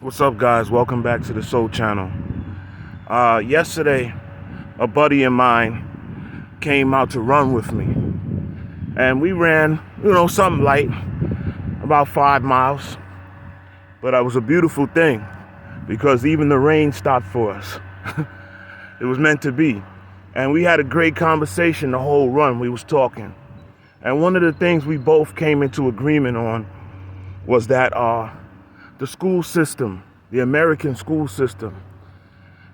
What's up, guys? Welcome back to the Soul Channel. Yesterday, a buddy of mine came out to run with me, and we ran, something light, about 5 miles. But it was a beautiful thing because even the rain stopped for us. It was meant to be, and we had a great conversation the whole run. We was talking, and one of the things we both came into agreement on was that the school system, the American school system,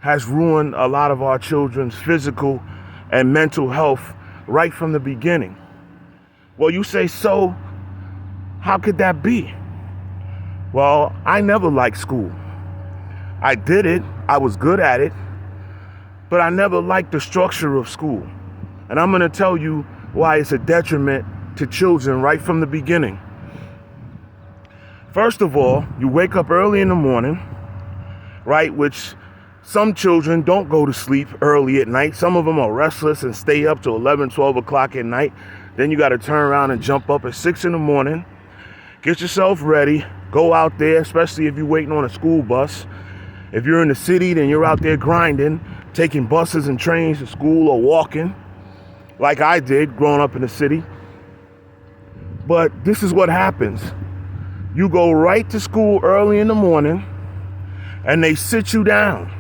has ruined a lot of our children's physical and mental health right from the beginning. Well, you say, so how could that be? Well, I never liked school. I did it, I was good at it, but I never liked the structure of school. And I'm gonna tell you why it's a detriment to children right from the beginning. First of all, you wake up early in the morning, right? Which some children don't go to sleep early at night. Some of them are restless and stay up till 11, 12 o'clock at night. Then you got to turn around and jump up at 6 in the morning, get yourself ready, go out there, especially if you're waiting on a school bus. If you're in the city, then you're out there grinding, taking buses and trains to school or walking, like I did growing up in the city. But this is what happens. You go right to school early in the morning and they sit you down,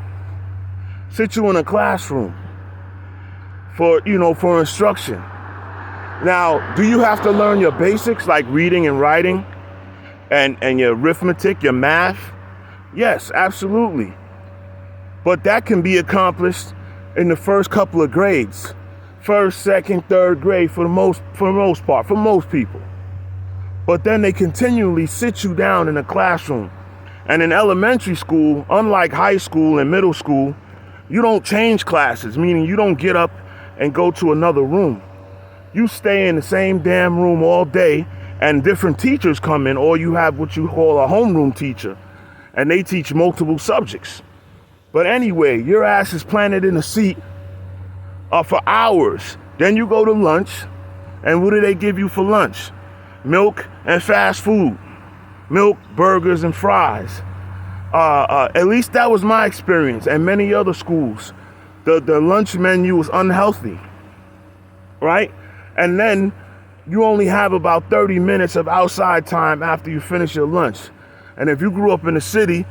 sit you in a classroom for instruction. Now, do you have to learn your basics like reading and writing and your arithmetic, your math? Yes, absolutely. But that can be accomplished in the first couple of grades, first, second, third grade for the most part, for most people. But then they continually sit you down in a classroom. And in elementary school, unlike high school and middle school, you don't change classes, meaning you don't get up and go to another room. You stay in the same damn room all day, and different teachers come in, or you have what you call a homeroom teacher, and they teach multiple subjects. But anyway, your ass is planted in a seat for hours. Then you go to lunch, and what do they give you for lunch? Milk and fast food. Milk, burgers, and fries. At least that was my experience, and many other schools. The lunch menu was unhealthy, right? And then you only have about 30 minutes of outside time after you finish your lunch. And if you grew up in the city,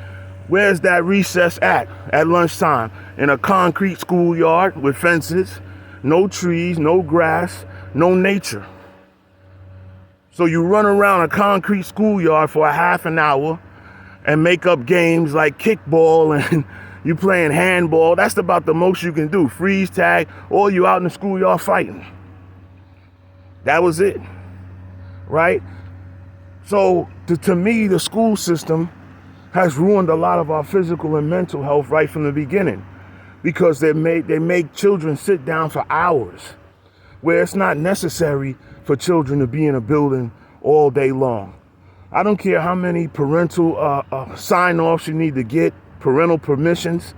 where's that recess at lunchtime? In a concrete schoolyard with fences, no trees, no grass, no nature. So you run around a concrete schoolyard for a half an hour and make up games like kickball and you playing handball. That's about the most you can do. Freeze tag, or you out in the schoolyard fighting. That was it, right? So to me, the school system has ruined a lot of our physical and mental health right from the beginning because they make children sit down for hours where it's not necessary for children to be in a building all day long. I don't care how many parental sign-offs you need to get, parental permissions.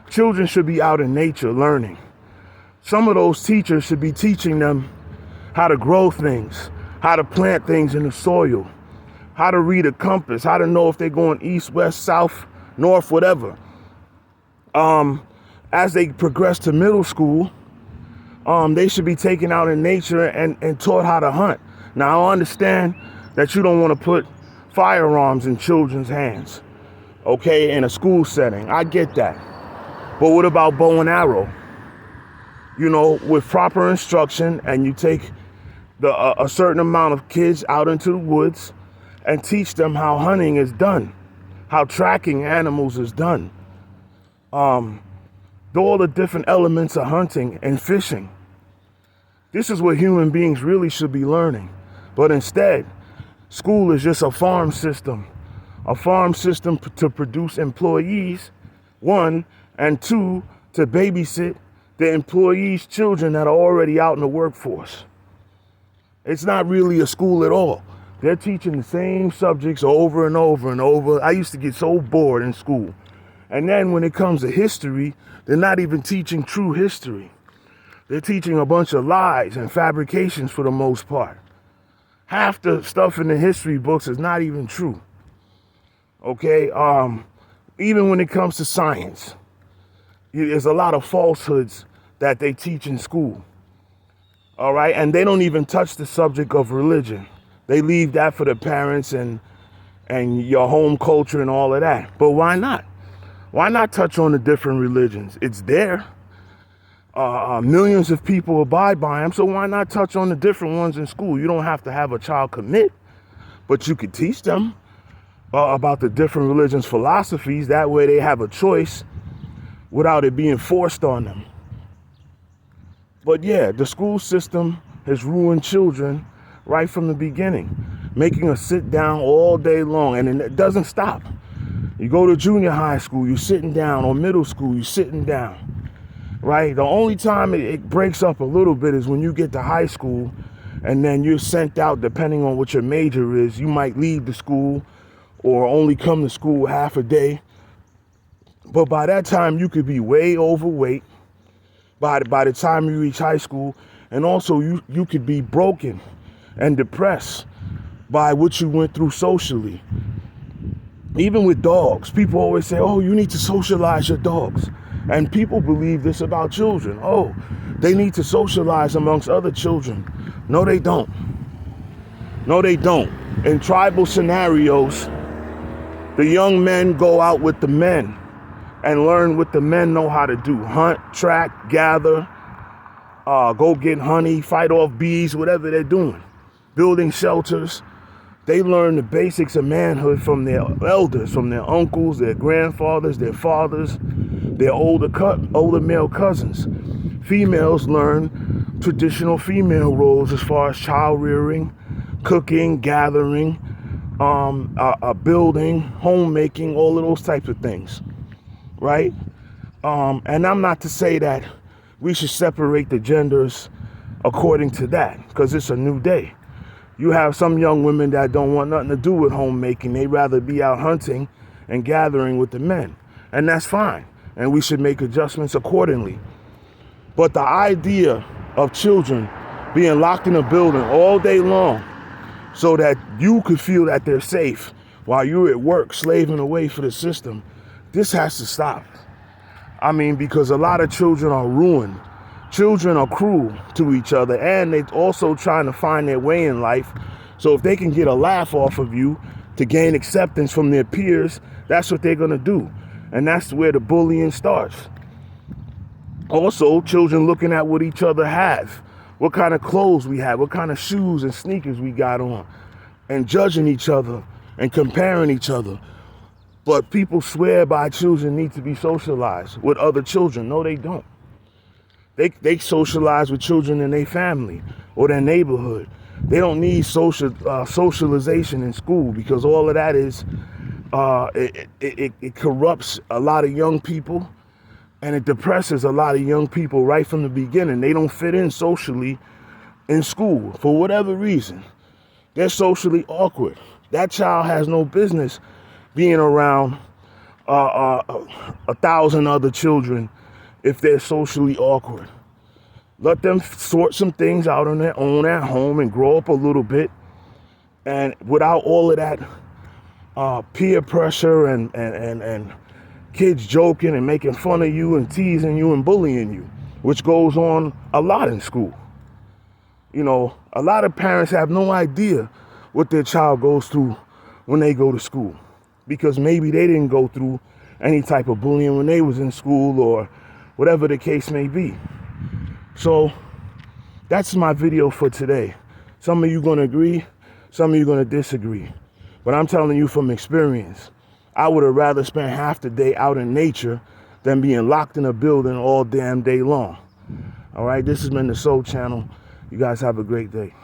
Children should be out in nature learning. Some of those teachers should be teaching them how to grow things, how to plant things in the soil, how to read a compass, how to know if they're going east, west, south, north, whatever. As they progress to middle school, they should be taken out in nature and taught how to hunt. Now, I understand that you don't want to put firearms in children's hands, okay, in a school setting. I get that. But what about bow and arrow? With proper instruction, and you take a certain amount of kids out into the woods and teach them how hunting is done, how tracking animals is done, all the different elements of hunting and fishing. This is what human beings really should be learning. But instead, school is just a farm system to produce employees, one, and two, to babysit the employees' children that are already out in the workforce. It's not really a school at all. They're teaching the same subjects over and over and over. I used to get so bored in school. And then when it comes to history, they're not even teaching true history. They're teaching a bunch of lies and fabrications for the most part. Half the stuff in the history books is not even true. Okay, even when it comes to science, there's a lot of falsehoods that they teach in school. All right, and they don't even touch the subject of religion. They leave that for the parents and your home culture and all of that. But why not? Why not touch on the different religions? It's there. Millions of people abide by them, so why not touch on the different ones in school? You don't have to have a child commit, but you could teach them about the different religions' philosophies. That way they have a choice without it being forced on them. But yeah, the school system has ruined children right from the beginning, making us sit down all day long, and it doesn't stop. You go to junior high school, you're sitting down, or middle school, you're sitting down, right? The only time it breaks up a little bit is when you get to high school, and then you're sent out depending on what your major is. You might leave the school or only come to school half a day. But by that time, you could be way overweight by the time you reach high school. And also, you could be broken and depressed by what you went through socially. Even with dogs, people always say, oh, you need to socialize your dogs. And people believe this about children. Oh, they need to socialize amongst other children. No, they don't. No, they don't. In tribal scenarios, the young men go out with the men and learn what the men know how to do. Hunt, track, gather, go get honey, fight off bees, whatever they're doing. Building shelters. They learn the basics of manhood from their elders, from their uncles, their grandfathers, their fathers, their older male cousins. Females learn traditional female roles as far as child rearing, cooking, gathering, building, homemaking, all of those types of things, right? And I'm not to say that we should separate the genders according to that, because it's a new day. You have some young women that don't want nothing to do with homemaking. They'd rather be out hunting and gathering with the men. And that's fine. And we should make adjustments accordingly. But the idea of children being locked in a building all day long so that you could feel that they're safe while you're at work slaving away for the system, this has to stop. I mean, because a lot of children are ruined. Children are cruel to each other, and they're also trying to find their way in life. So if they can get a laugh off of you to gain acceptance from their peers, that's what they're going to do. And that's where the bullying starts. Also, children looking at what each other have, what kind of clothes we have, what kind of shoes and sneakers we got on, and judging each other and comparing each other. But people swear by children need to be socialized with other children. No, they don't. They socialize with children in their family or their neighborhood. They don't need socialization in school, because all of that is, it corrupts a lot of young people, and it depresses a lot of young people right from the beginning. They don't fit in socially in school for whatever reason. They're socially awkward. That child has no business being around 1,000 other children if they're socially awkward. Let them sort some things out on their own at home and grow up a little bit, and without all of that peer pressure and kids joking and making fun of you and teasing you and bullying you, which goes on a lot in school. You know, a lot of parents have no idea what their child goes through when they go to school, because maybe they didn't go through any type of bullying when they was in school, or whatever the case may be. So that's my video for today. Some of you going to agree, some of you going to disagree. But I'm telling you from experience, I would have rather spent half the day out in nature than being locked in a building all damn day long. All right, this has been the Soul Channel. You guys have a great day.